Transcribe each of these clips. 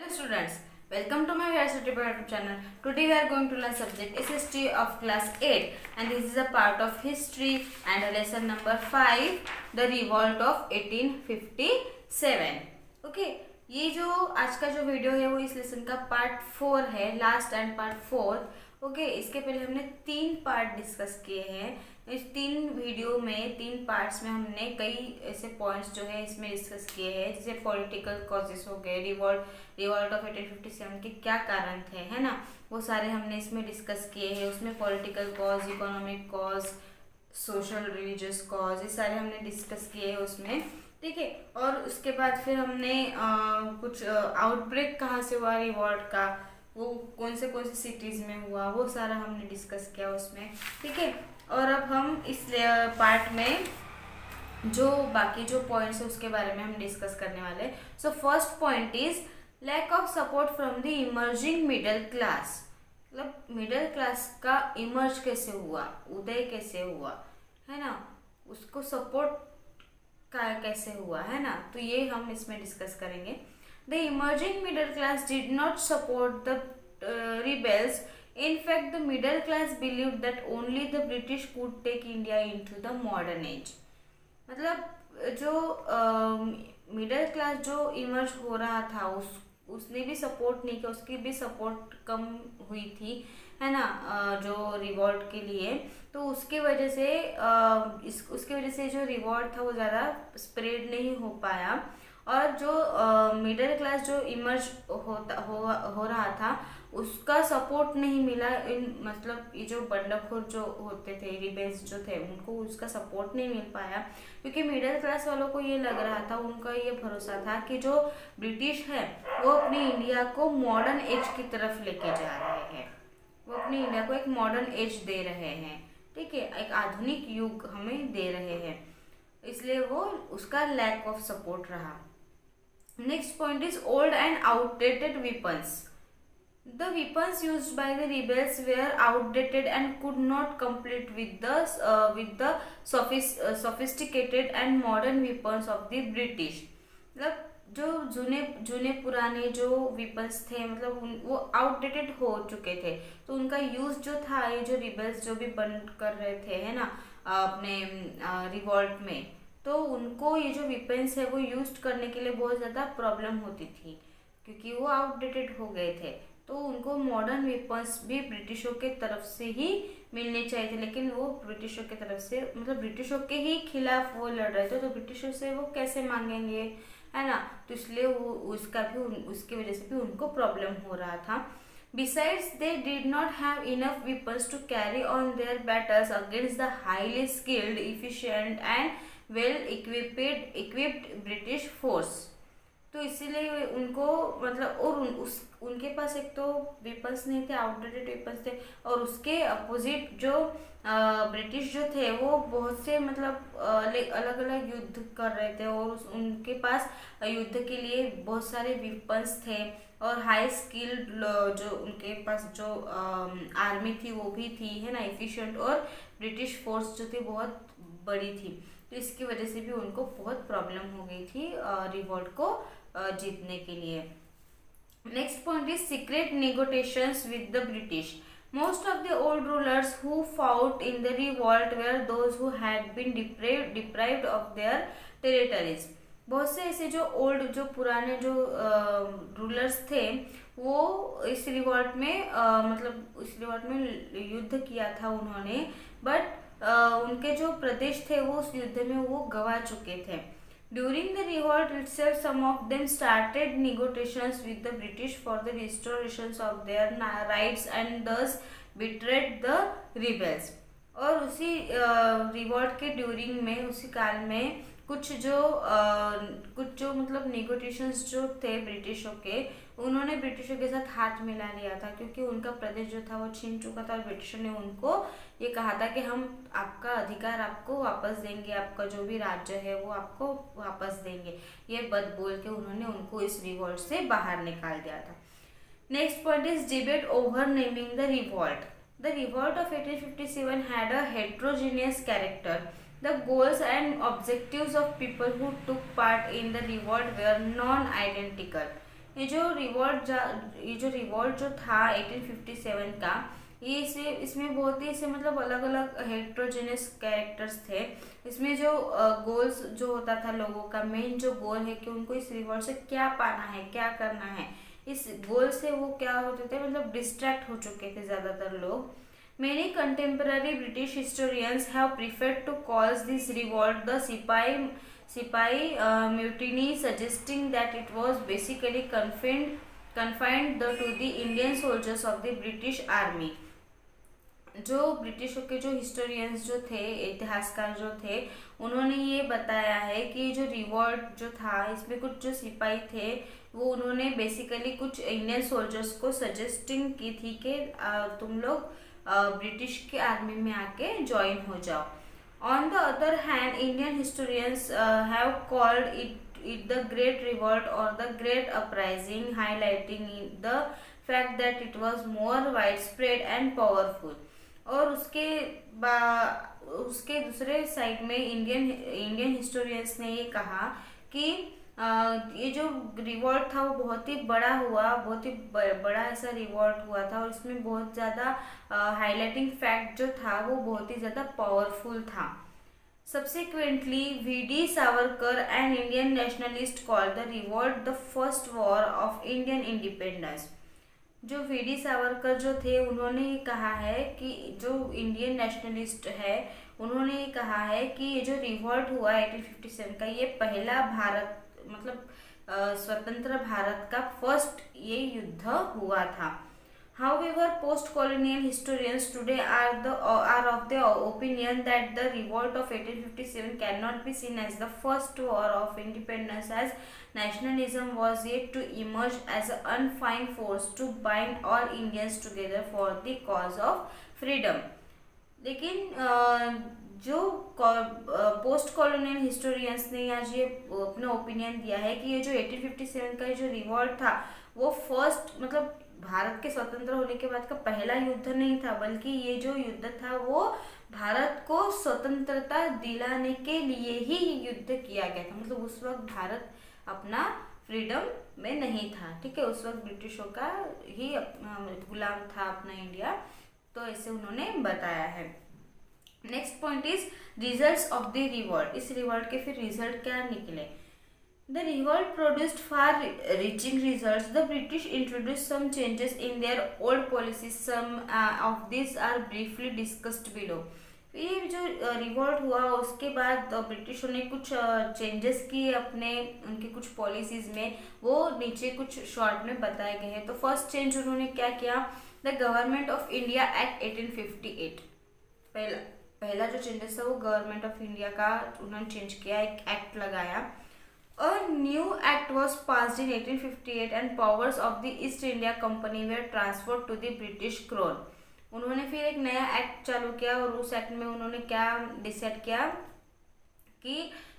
Hello students, welcome to my University YouTube channel. Today we are going to learn subject is history of class 8 and this is a part of history and lesson number 5, the revolt of 1857. Okay, ये जो आज का जो video है वो इस lesson का part 4 है, लास्ट एंड पार्ट 4. ओके, इसके पहले हमने 3 पार्ट डिस्कस किए हैं. इस 3 वीडियो में 3 पार्ट्स में हमने कई ऐसे पॉइंट्स जो है इसमें डिस्कस किए हैं, जैसे पॉलिटिकल कॉजेस हो गए, रिवॉल्ट ऑफ 1857 के क्या कारण थे, है ना, वो सारे हमने इसमें डिस्कस किए हैं. उसमें political cause, economic cause, social religious cause, ये सारे हमने डिस्कस किए हैं उसमें. ठीक है, और उसके बाद फिर हमने कुछ आउटब्रेक कहाँ से हुआ रिवॉल्ट का, वो कौन से सिटीज़ में हुआ, वो सारा हमने डिस्कस किया उसमें. ठीक है, और अब हम इस पार्ट में जो बाकी जो पॉइंट्स है उसके बारे में हम डिस्कस करने वाले हैं. So first point is lack of support from the emerging middle class. मतलब मिडिल क्लास का इमर्ज कैसे हुआ, उदय कैसे हुआ, है ना, उसको सपोर्ट का कैसे हुआ, है ना, तो ये हम इसमें डिस्कस करेंगे. The emerging middle class did not support the rebels. In fact, the middle class believed that only the British could take India into the modern age. मतलब जो मिडिल क्लास जो इमर्ज हो रहा था उसने भी सपोर्ट नहीं किया, उसकी भी सपोर्ट कम हुई थी, है ना, जो रिवॉल्ट के लिए. तो उसके वजह से जो रिवॉल्ट था वो ज़्यादा स्प्रेड नहीं हो पाया. और जो मिडिल क्लास जो इमर्ज हो रहा था उसका सपोर्ट नहीं मिला. मतलब ये जो बंडखोर जो होते थे, रिबेल्स जो थे, उनको उसका सपोर्ट नहीं मिल पाया, क्योंकि मिडिल क्लास वालों को ये लग रहा था, उनका ये भरोसा था कि जो ब्रिटिश है वो अपनी इंडिया को मॉडर्न एज की तरफ लेके जा रहे हैं, वो अपनी इंडिया को एक मॉडर्न एज दे रहे हैं. ठीक है, एक आधुनिक युग हमें दे रहे हैं, इसलिए वो उसका लैक ऑफ सपोर्ट रहा. Next point is old and outdated weapons. The weapons used by the rebels were outdated and could not compete with the sophisticated and modern weapons of the British. मतलब जो जुने पुराने जो weapons थे, मतलब वो outdated हो चुके थे, तो उनका यूज जो था, ये जो rebels जो भी बंद कर रहे थे, है ना, अपने रिवॉल्ट में, तो उनको ये जो weapons है वो यूज करने के लिए बहुत ज़्यादा प्रॉब्लम होती थी, क्योंकि वो आउटडेटेड हो गए थे. तो उनको मॉडर्न वेपन्स भी ब्रिटिशों के तरफ से ही मिलने चाहिए थे, लेकिन वो ब्रिटिशों के तरफ से, मतलब ब्रिटिशों के ही खिलाफ वो लड़ रहे थे, तो ब्रिटिशों से वो कैसे मांगेंगे, है ना, तो इसलिए वो उसकी वजह से भी उनको प्रॉब्लम हो रहा था. Besides, they did not have enough weapons to carry on their battles against the highly skilled, efficient and well equipped British force. तो इसीलिए उनको, मतलब, और उनके पास एक तो वेपन्स नहीं थे, आउटडेटेड वेपन्स थे, और उसके अपोजिट जो ब्रिटिश जो थे वो बहुत से, मतलब, अलग अलग युद्ध कर रहे थे, और उनके पास युद्ध के लिए बहुत सारे वेपन्स थे, और हाई स्किल्ड जो उनके पास जो आर्मी थी वो भी थी, है ना, एफिशिएंट, और ब्रिटिश फोर्स जो थी बहुत बड़ी थी. तो इसकी वजह से भी उनको बहुत प्रॉब्लम हो गई थी रिवॉल्ट को जीतने के लिए. Next point is secret negotiations with the British. Most of the old rulers who fought in the revolt were those who had been deprived of their territories. बहुत से ऐसे जो पुराने जो रूलर्स थे वो इस रिवॉल्ट में मतलब इस रिवॉल्ट में युद्ध किया था उन्होंने, बट उनके जो प्रदेश थे वो उस युद्ध में वो गवा चुके थे. During the revolt itself, some of them started negotiations with the British for the restoration of their rights and thus betrayed the rebels. और उसी रिवॉल्ट के ड्यूरिंग में, उसी काल में कुछ जो मतलब नेगोटिएशंस जो थे ब्रिटिशों के, उन्होंने ब्रिटिशों के साथ हाथ मिला लिया था, क्योंकि उनका प्रदेश जो था वो छीन चुका था, और ब्रिटिशों ने उनको ये कहा था कि हम आपका अधिकार आपको वापस देंगे, आपका जो भी राज्य है वो आपको वापस देंगे. ये बात बोल के उन्होंने उनको इस रिवॉल्ट से बाहर निकाल दिया था. Next point is debate over naming the revolt. The revolt of 1857 had a heterogeneous character. The goals and objectives of people who took part in the revolt were non-identical. ये जो रिवॉल्ट जो था 1857 का, ये इसमें बहुत ही ऐसे मतलब अलग अलग हेट्रोजेनियस कैरेक्टर्स थे। इसमें जो गोल्स जो होता था लोगों का, मेन जो गोल है कि उनको इस रिवॉल्ट से क्या पाना है, क्या करना है, इस गोल से वो क्या होते थे, मतलब डिस्ट्रैक्ट हो चुके थे ज़्यादातर लोग। Many contemporary British historians have preferred to call this revolt the Sipahi mutiny, suggesting that it was basically confined to the Indian soldiers of the British Army. जो ब्रिटिशों के जो हिस्टोरियंस जो थे, इतिहासकार जो थे, उन्होंने ये बताया है कि जो रिवॉल्ट जो था इसमें कुछ जो सिपाही थे वो उन्होंने बेसिकली कुछ इंडियन सोल्जर्स को सजेस्टिंग की थी कि तुम लोग ब्रिटिश के आर्मी में आके ज्वाइन हो जाओ। On the other hand Indian historians have called it the great revolt और the great uprising, highlighting the fact that it was more wide spread and powerful. और उसके दूसरे साइड में इंडियन हिस्टोरियंस ने ये कहा कि ये जो रिवॉल्ट था वो बहुत ही बड़ा हुआ, बहुत ही बड़ा ऐसा रिवॉल्ट हुआ था और इसमें बहुत ज़्यादा हाईलाइटिंग फैक्ट जो था वो बहुत ही ज़्यादा पावरफुल था। Subsequently, V.D. Savarkar, an Indian nationalist, called the revolt the first war of Indian independence. जो वी.डी. सावरकर जो थे उन्होंने ये कहा है कि जो इंडियन नेशनलिस्ट है उन्होंने ये कहा है कि ये जो रिवॉल्ट हुआ 1857 का, ये पहला भारत मतलब स्वतंत्र भारत का फर्स्ट ये युद्ध हुआ था। However, post-colonial historians today are of the opinion that the revolt of 1857 cannot be seen as the first war of independence, as nationalism was yet to emerge as an unifying force to bind all Indians together for the cause of freedom. लेकिन जो post colonial historians ने आज ये अपना opinion दिया है कि ये जो 1857 का जो रिवॉल्ट था वो फर्स्ट मतलब भारत के स्वतंत्र होने के बाद का पहला युद्ध नहीं था, बल्कि ये जो युद्ध था वो भारत को स्वतंत्रता दिलाने के लिए ही युद्ध किया गया था। मतलब उस वक्त भारत अपना फ्रीडम में नहीं था, ठीक है, उस वक्त ब्रिटिशों का ही गुलाम था अपना इंडिया। तो ऐसे उन्होंने बताया है। Next point is results of the revolt. इस रिवॉल्ट के फिर रिजल्ट क्या निकले? The revolt produced far-reaching results. The British introduced some changes in their old policies. Some of these are briefly discussed below. ये जो रिवॉल्ट हुआ उसके बाद ब्रिटिशों ने कुछ चेंजेस किए अपने उनके कुछ पॉलिसीज में, वो नीचे कुछ शॉर्ट में बताए गए हैं। तो फर्स्ट चेंज उन्होंने क्या किया? The government of India act 1858। पहला जो चेंजेस था वो गवर्नमेंट ऑफ इंडिया का उन्होंने चेंज किया, एक एक्ट लगाया। A new act was passed in 1858 and powers of the East India Company were transferred to the British Crown. उन्होंने फिर एक नया एक्ट चालू किया और उस एक्ट में उन्होंने क्या डिसाइड किया कि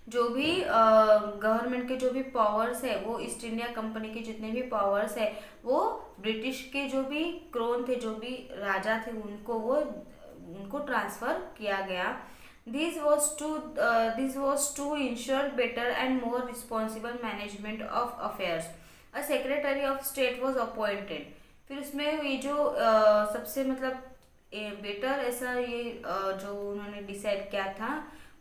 जो भी गवर्नमेंट के जो भी पावर्स है वो ईस्ट इंडिया कंपनी के जितने भी पावर्स है वो ब्रिटिश के जो भी क्रोन थे, जो भी राजा थे, उनको ट्रांसफ़र किया गया। This was to ensure better and more responsible management of affairs. A secretary of state was appointed. फिर उसमें ये जो सबसे मतलब बेटर ऐसा ये जो उन्होंने डिसाइड किया था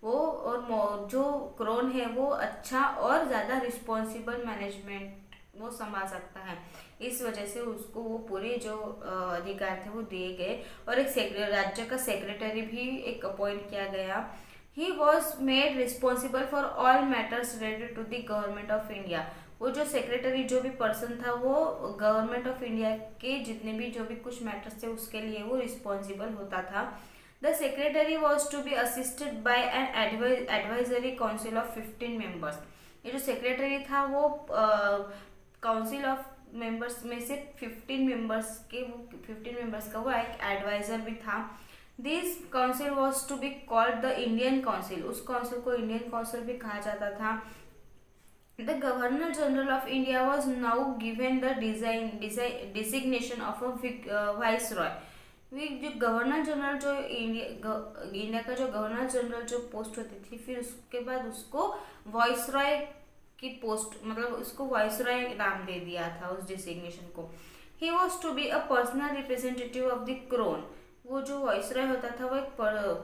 वो, और जो क्रोन है वो अच्छा और ज़्यादा रिस्पॉन्सिबल मैनेजमेंट वो संभाल सकता है, इस वजह से उसको वो पूरे जो अधिकार थे वो दिए गए और एक राज्य का सेक्रेटरी भी एक अपॉइंट किया गया। He was made responsible for all matters related to the government of India. वो जो सेक्रेटरी जो भी पर्सन था वो गवर्नमेंट ऑफ इंडिया के जितने भी जो भी कुछ मैटर्स थे उसके लिए वो रिस्पॉन्सिबल होता था। The secretary was to be assisted by an advisory council of 15 members. ये जो सेक्रेटरी था वो काउंसिल ऑफ मेंबर्स में से 15 मेंबर्स का वो एक एडवाइजर भी था। This council was to be called the Indian council. उस काउंसिल को इंडियन काउंसिल भी कहा जाता था। The governor general of India was now given the designation of a viceroy. जो गवर्नर जनरल जो इंडिया का जो गवर्नर जनरल जो पोस्ट होती थी, फिर उसके बाद उसको वाइस रॉय की पोस्ट, मतलब उसको वाइसरॉय नाम दे दिया था उस डिजिग्नेशन को। He was to be a personal representative of the crown. वो जो वाइसरॉय होता था वो एक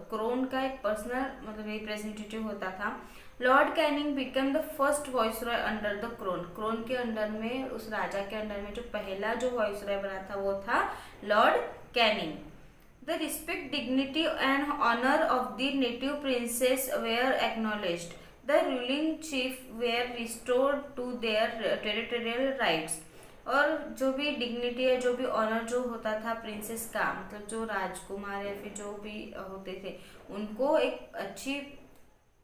क्रोन का एक पर्सनल मतलब रिप्रेजेंटेटिव होता था। Lord Canning become the first viceroy under the crown. Crown के अंडर में, उस राजा के अंडर में जो पहला जो वाइसरॉय बना था वो था Lord Canning. The respect, dignity and honour of the native princes were acknowledged. The ruling chief were restored to their territorial rights. और जो भी डिग्निटी है, जो भी ऑनर जो होता था प्रिंसेस का, मतलब जो राजकुमार या फिर जो भी होते थे, उनको एक अच्छी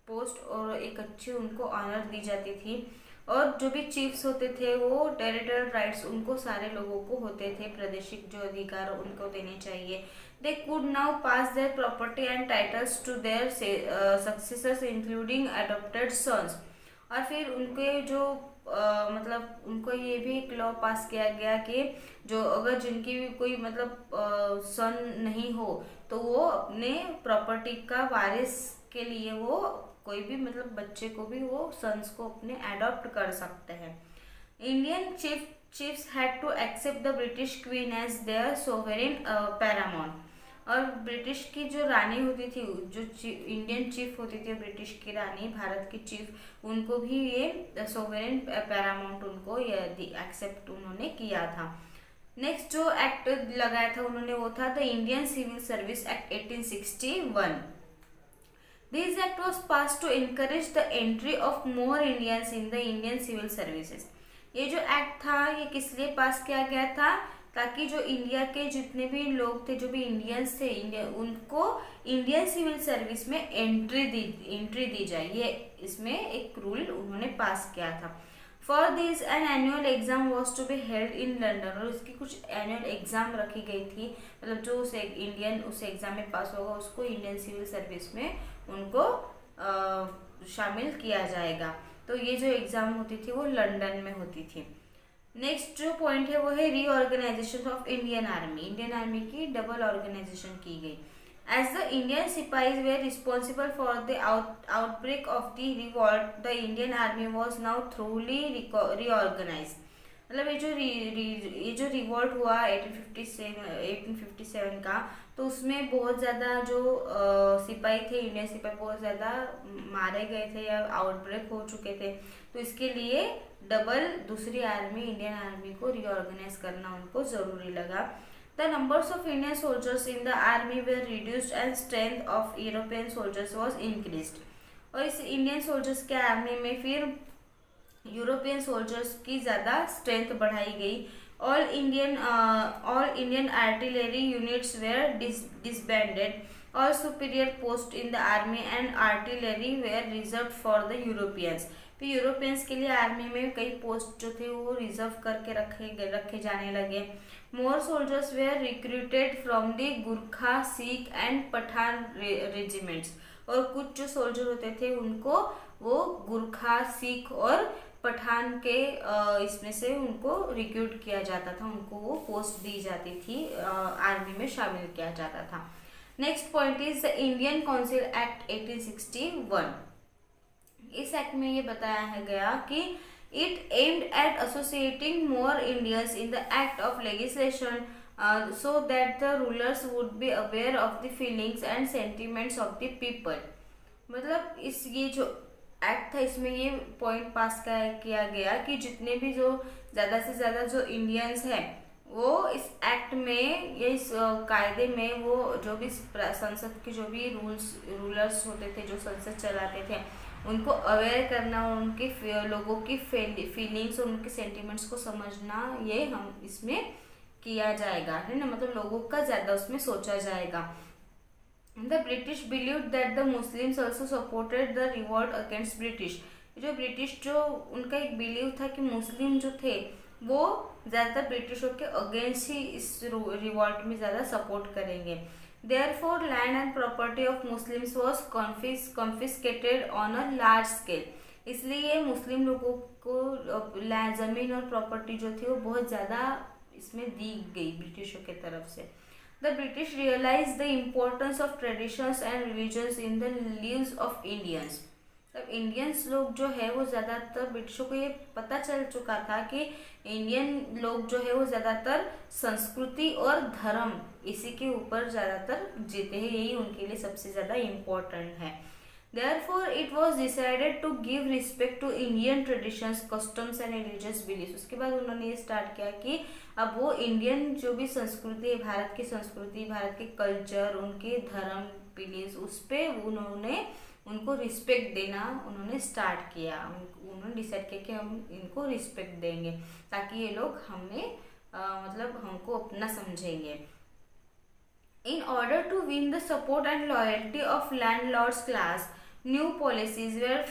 पोस्ट और एक अच्छी उनको ऑनर दी जाती थी। और जो भी चीफ्स होते थे वो टेरिटोरियल राइट्स उनको सारे लोगों को होते थे, प्रादेशिक जो अधिकार उनको देने चाहिए। They could now pass their property and titles to their successors including adopted sons. और फिर उनके जो मतलब उनको ये भी एक लॉ पास किया गया कि जो अगर जिनकी भी कोई मतलब सन नहीं हो तो वो अपने प्रॉपर्टी का वारिस के लिए वो कोई भी मतलब बच्चे को भी वो सन्स को अपने अडॉप्ट कर सकते हैं। Indian chiefs had to accept the British queen as their sovereign paramount। और ब्रिटिश की जो रानी होती थी, जो इंडियन चीफ होती थी ब्रिटिश की रानी, भारत की चीफ, उनको भी ये सोवरेन पैरामाउंट उनको एक्सेप्ट उन्होंने किया था। नेक्स्ट जो एक्ट लगाया था उन्होंने वो था the Indian civil service act 1861। This act was pass to encourage the entry of more Indians in the Indian civil services. ये जो एक्ट था ये किस लिए पास किया गया था, ताकि जो इंडिया के जितने भी लोग थे, जो भी इंडियंस थे, उनको इंडियन सिविल सर्विस में एंट्री दी जाए, ये इसमें एक रूल उन्होंने पास किया था। For this an annual exam was to be held in London. और इसकी कुछ एनुअल एग्जाम रखी गई थी, मतलब जो उस एग्जाम में पास होगा उसको इंडियन सिविल सर्विस में उनको शामिल किया जाएगा। तो ये जो एग्जाम होती थी वो लंदन में होती थी। नेक्स्ट जो पॉइंट है वो है reorganisation of Indian army. Indian army की डबल ऑर्गेनाइजेशन की गई। As the Indian sipahis were responsible for the outbreak of the revolt, the Indian army was now thoroughly reorganise. मतलब ये जो रिवॉल्ट हुआ 1857 का, तो उसमें बहुत ज़्यादा जो सिपाही थे, इंडियन सिपाही बहुत ज़्यादा मारे गए थे या आउटब्रेक हो चुके थे। तो इसके लिए डबल दूसरी आर्मी, इंडियन आर्मी को रीऑर्गेनाइज करना उनको ज़रूरी लगा। The numbers of Indian soldiers in the army were reduced and strength of European soldiers was increased. और इस इंडियन सोल्जर्स के आर्मी में फिर यूरोपियन सोल्जर्स की ज़्यादा स्ट्रेंथ बढ़ाई गई। All Indian artillery units were disbanded. और superior post in the army and artillery were reserve for the Europeans. फिर यूरोपियंस के लिए आर्मी में कई पोस्ट जो थे वो रिजर्व करके रखे जाने लगे। More soldiers were recruited from the Gurkha, Sikh and Pathan regiments. और कुछ जो सोल्जर होते थे उनको वो गुरखा, सिख और पठान के इसमें से उनको रिक्रूट किया जाता था, उनको वो पोस्ट दी जाती थी, आर्मी में शामिल किया जाता था। Next point is the Indian council act 1861। इस एक्ट में ये बताया गया कि it aimed at associating more Indians in the act of legislation so that the rulers would be aware of the feelings and sentiments of the people। मतलब ये जो act था इसमें ये पॉइंट पास किया गया कि जितने भी जो ज़्यादा से ज़्यादा जो इंडियंस हैं वो इस एक्ट में या इस कायदे में वो जो भी संसद के जो भी रूलर्स होते थे, जो संसद चलाते थे, उनको अवेयर करना और उनके लोगों की फीलिंग्स और उनके सेंटिमेंट्स को समझना, ये हम इसमें किया जाएगा, है ना। मतलब लोगों का ज़्यादा उसमें सोचा जाएगा। The British believe that the Muslims also supported the revolt against British. जो ब्रिटिश जो उनका एक बिलीव था कि मुस्लिम जो थे वो ज़्यादातर ब्रिटिशों के अगेंस्ट ही इस रिवॉल्ट में ज़्यादा सपोर्ट करेंगे। Therefore land and property of Muslims was confiscated on a large scale. इसलिए मुस्लिम लोगों को ज़मीन और प्रॉपर्टी जो थी वो बहुत ज़्यादा इसमें दी गई ब्रिटिशों के तरफ से। The British realise the importance of traditions and religions in the lives of Indians. तब इंडियंस लोग जो है वो ज़्यादातर ब्रिटिशों को ये पता चल चुका था कि इंडियन लोग जो है वो ज़्यादातर संस्कृति और धर्म इसी के ऊपर ज़्यादातर जीते हैं, यही उनके लिए सबसे ज़्यादा इम्पोर्टेंट है। Therefore, it was decided to give respect to Indian traditions, customs and religious beliefs. उसके बाद उन्होंने ये स्टार्ट किया कि अब वो इंडियन जो भी संस्कृति है, भारत की संस्कृति, भारत के कल्चर, उनके धर्म बिलीव्स, उस पर उन्होंने उनको रिस्पेक्ट देना उन्होंने स्टार्ट किया। उन्होंने डिसाइड किया कि हम इनको रिस्पेक्ट देंगे ताकि ये लोग हमें मतलब हमको अपना समझेंगे। In order to win the support and loyalty of landlords class, new policies were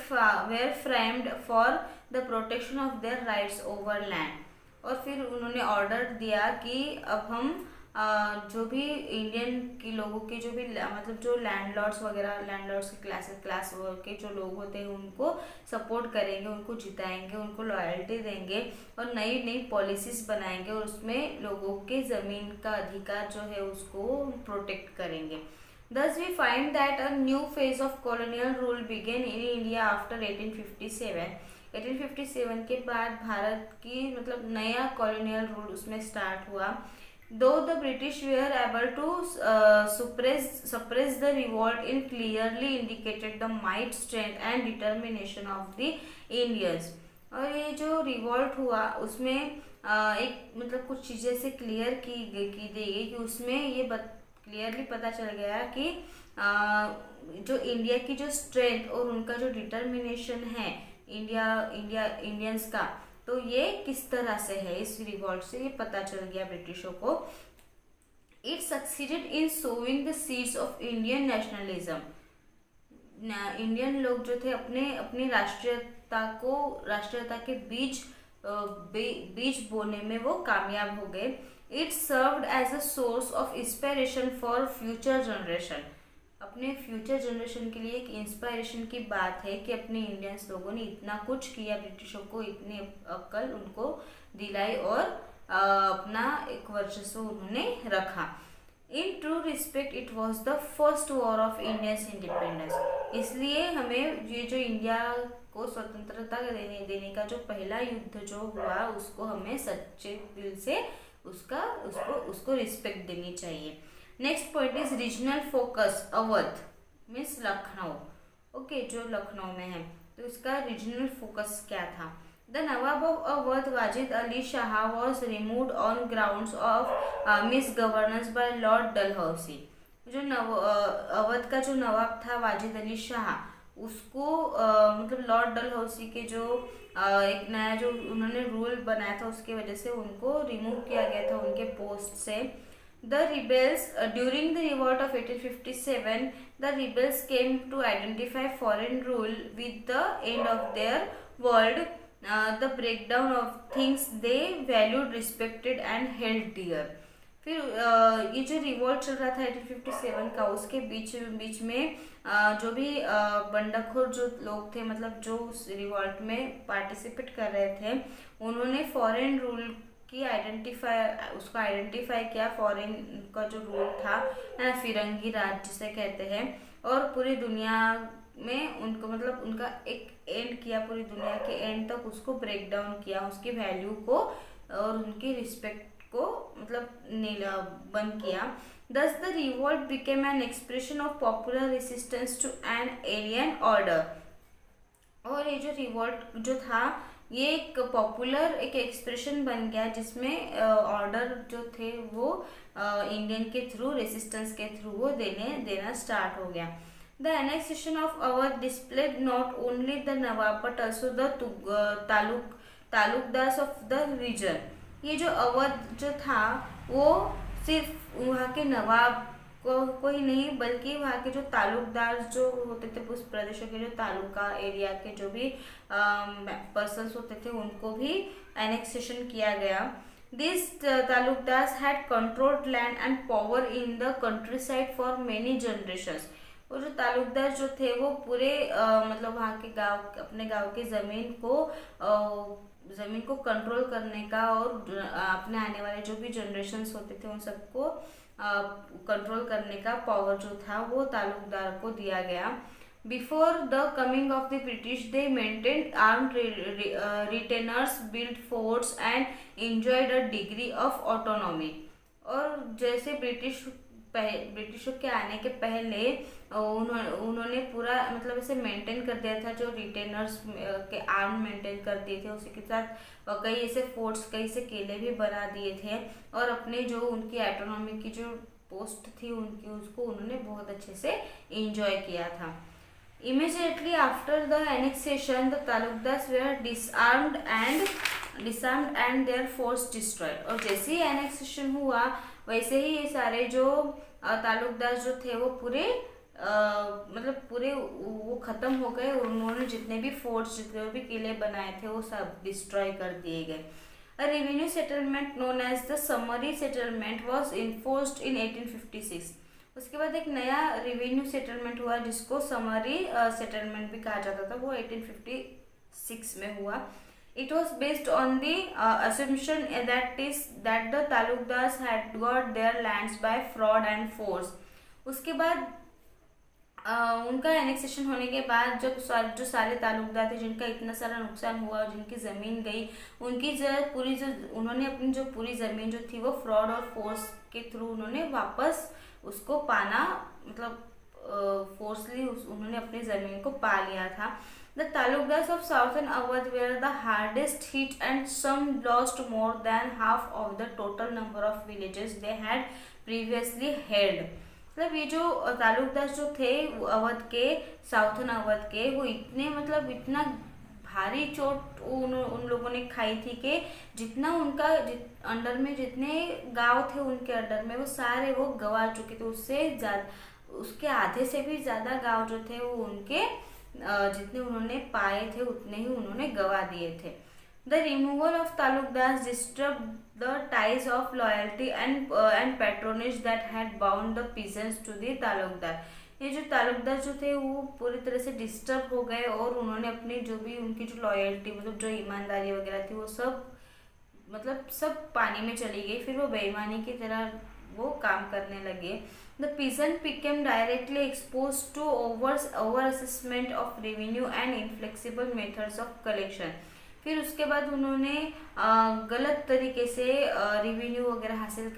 framed for the protection of their rights over land. और फिर उन्होंने ऑर्डर दिया कि अब हम जो भी इंडियन के लोगों के जो भी मतलब जो लैंडलॉर्ड्स वगैरह, लैंडलॉर्ड्स के क्लास के जो लोग होते हैं उनको सपोर्ट करेंगे, उनको जिताएंगे, उनको लॉयल्टी देंगे और नई नई पॉलिसीज बनाएंगे और उसमें लोगों के ज़मीन का अधिकार जो है उसको प्रोटेक्ट करेंगे। Thus we find that a new phase of colonial rule began in India after 1857. 1857 के बाद भारत की मतलब नया कॉलोनियल रूल उसमें स्टार्ट हुआ। Though the British were able to suppress the revolt, it clearly indicated the might, strength and determination of the Indians. और ये जो रिवॉल्ट हुआ उसमें एक मतलब कुछ चीज़ें से क्लियर की दी गई कि उसमें ये क्लियरली पता चल गया कि जो इंडिया की जो स्ट्रेंथ और उनका जो डिटर्मिनेशन है इंडियंस का, तो ये किस तरह से है, इस रिवॉल्ट से ये पता चल गया ब्रिटिशों को। It succeeded in sowing the seeds of Indian nationalism. Indian लोग जो थे अपनी राष्ट्रीयता के बीज बोने में वो कामयाब हो गए। It served as a source of inspiration for future generation. अपने फ्यूचर जनरेशन के लिए एक इंस्पायरेशन की बात है कि अपने इंडियंस लोगों ने इतना कुछ किया, ब्रिटिशों को इतनी अक्ल उनको दिलाई और अपना एक वर्चस्व उन्होंने रखा। In true respect it was the first war of Indians independence. इसलिए हमें ये जो इंडिया को स्वतंत्रता देने का जो पहला युद्ध जो हुआ उसको हमें सच्चे दिल से उसको रिस्पेक्ट देनी चाहिए। Next point is regional focus. Awadh means Lucknow, okay, जो लखनऊ में है, तो इसका रीजनल फोकस क्या था। The nawab of Awadh Wajid Ali Shah was removed on grounds of misgovernance by Lord Dalhousie. जो अवध का जो नवाब था वाजिद अली शाह, उसको मतलब लॉर्ड डलहौसी के जो एक नया जो उन्होंने रूल बनाया था उसकी वजह से उनको रिमूव किया गया था उनके पोस्ट से। The rebels during the revolt of 1857, the rebels came to identify foreign rule with the end of their world, the breakdown of things they valued, respected and held dear. फिर ये जो revolt चल रहा था 1857 का, उसके बीच में जो भी बंडखोर जो लोग थे, मतलब जो उस रिवॉल्ट में पार्टिसिपेट कर रहे थे, उन्होंने फॉरेन रूल की उसको आइडेंटिफाई किया। फॉरेन का जो रूल था ना, फिरंगी राज जिसे कहते हैं, और पूरी दुनिया में उनको मतलब उनका एक एंड किया, पूरी दुनिया के एंड तक उसको ब्रेक डाउन किया, उसकी वैल्यू को और उनकी रिस्पेक्ट को मतलब बंद किया। Thus the revolt became an expression of popular resistance to an alien order. और ये जो रिवॉल्ट जो था ये एक पॉपुलर एक एक्सप्रेशन बन गया जिसमें ऑर्डर जो थे वो इंडियन के थ्रू, रेसिस्टेंस के थ्रू वो देना स्टार्ट हो गया। The annexation of Awadh displaced not only the nawab but also the taluqdars of the region. ये जो अवध जो था वो सिर्फ वहाँ के नवाब को ही नहीं बल्कि वहाँ के जो तालुकदार जो होते थे उस प्रदेशों के जो तालुका एरिया के जो भी पर्सन्स होते थे उनको भी एनेक्सेशन किया गया। This taluqdars had controlled land and power in the countryside for many generations. वो जो तालुकदार जो थे वो पूरे मतलब वहाँ के अपने गाँव के ज़मीन को कंट्रोल करने का और अपने आने वाले जो भी जनरेशन्स होते थे उन सबको कंट्रोल करने का पावर जो था वो तालुकदार को दिया गया। Before the coming of the British, they maintained armed retainers, built forts and enjoyed a degree of autonomy. और जैसे ब्रिटिशों के आने के पहले उन्होंने पूरा मतलब ऐसे मेंटेन कर दिया था, जो रिटेनर्स के आर्म मेंटेन कर दिए थे, उसी के साथ कई ऐसे फोर्ट्स, कई से किले भी बना दिए थे, और अपने जो उनकी ऑटोनॉमी की जो पोस्ट थी उनकी, उसको उन्होंने बहुत अच्छे से एंजॉय किया था। Immediately after the annexation, the taluqdars were disarmed and their force destroyed। और जैसे ही एनेक्सेशन हुआ वैसे ही ये सारे जो तालुकदार जो थे वो पूरे मतलब पूरे वो खत्म हो गए। उन्होंने जितने भी फोर्ट्स, जितने भी किले बनाए थे वो सब डिस्ट्रॉय कर दिए गए। A revenue settlement known as the summary settlement was enforced in 1856। उसके बाद एक नया रेवेन्यू सेटलमेंट हुआ जिसको समरी सेटलमेंट भी कहा जाता था, वो 1856 में हुआ। It was based on the assumption that the taluqdars had got their lands by fraud and force। उसके बाद उनका एनेक्सेशन होने के बाद जो सारे तालुकदार थे जिनका इतना सारा नुकसान हुआ, जिनकी ज़मीन गई, उनकी पूरी जो उन्होंने अपनी जो पूरी ज़मीन जो थी वो फ्रॉड और फोर्स के थ्रू उन्होंने वापस उसको पाना, मतलब फोर्सली उन्होंने अपनी ज़मीन को पा लिया था। The taluqdars of southern Awadh were the hardest hit and some lost more than half of the total number of villages they had previously held. मतलब ये जो तालुकदार जो थे अवध के, साउथर्न अवध के, वो इतने मतलब इतना भारी चोट उन लोगों ने खाई थी कि जितना उनका अंडर में जितने गांव थे उनके अंडर में वो सारे वो गंवा चुके थे। उससे ज़्यादा, उसके आधे से भी ज़्यादा गांव जो थे वो उनके जितने उन्होंने पाए थे उतने ही उन्होंने गंवा दिए थे। The removal of taluqdars disturb the ties of loyalty and patronage that had bound the peasants to the taluqdar. ये जो तालुकदार जो थे वो पूरी तरह से डिस्टर्ब हो गए और उन्होंने अपनी जो भी उनकी जो लॉयल्टी, मतलब जो ईमानदारी वगैरह थी वो सब मतलब सब पानी में चली गई। फिर वो बेईमानी की तरह वो काम करने लगे। The peasant became directly expose to over assessment of revenue and inflexible methods of collection. फिर उसके बाद उन्होंने गलत तरीके से रेवेन्यू वगैरह हासिल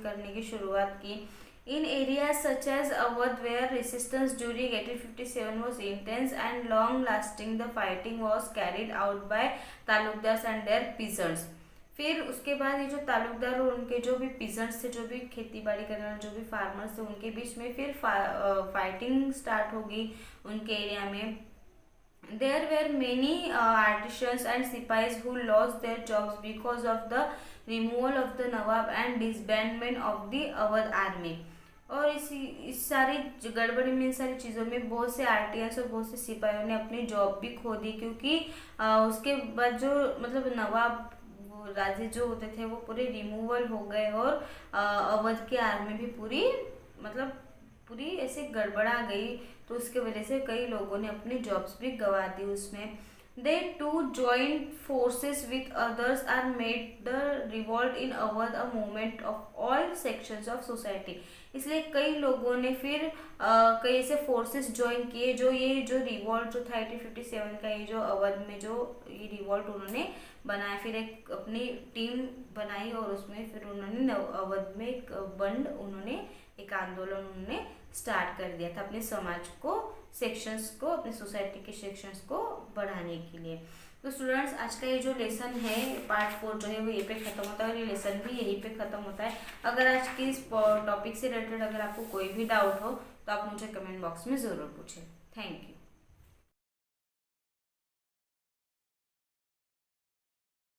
करने की शुरुआत की। In areas such as Awadh, where resistance during 1857 was intense and long-lasting, the fighting was carried out by taluqdars and their peasants। फिर उसके बाद ये जो तालुकदार और उनके जो भी पीजेंट्स थे, जो भी खेती बाड़ी करने वाले जो भी फार्मर्स थे, उनके बीच में फिर फाइटिंग स्टार्ट होगी उनके एरिया में। There were many artisans and sipais who lost their jobs because of the removal of the Nawab and disbandment of the Awadh army। और इस सारी गड़बड़ी में, इन सारी चीज़ों में बहुत से आर्टियंस और बहुत से सिपाहियों ने अपनी जॉब भी खो दी, क्योंकि उसके बाद जो मतलब नवाब राजे जो होते थे वो पूरे रिमूवल हो गए और अवध की आर्मी भी पूरी ऐसे गड़बड़ा गई। तो उसके वजह से कई लोगों ने अपनी जॉब्स भी गंवा दी उसमें। They too joined forces with others and made the revolt in Awadh a movement of all sections of society। इसलिए कई लोगों ने फिर कई ऐसे फोर्सेस ज्वाइन किए जो रिवॉल्ट जो था 1857 का, ये जो अवध में जो ये रिवॉल्ट उन्होंने बनाया। फिर एक अपनी टीम बनाई और उसमें फिर उन्होंने अवध में एक एक आंदोलन उन्होंने स्टार्ट कर दिया था अपने समाज को, सेक्शंस को, अपने सोसाइटी के सेक्शंस को बढ़ाने के लिए। तो स्टूडेंट्स, आज का ये जो लेसन है पार्ट 4 जो है वो यहीं पे ख़त्म होता है और ये लेसन भी यहीं पे ख़त्म होता है। अगर आज की इस टॉपिक से रिलेटेड अगर आपको कोई भी डाउट हो तो आप मुझे कमेंट बॉक्स में ज़रूर पूछें। Thank you.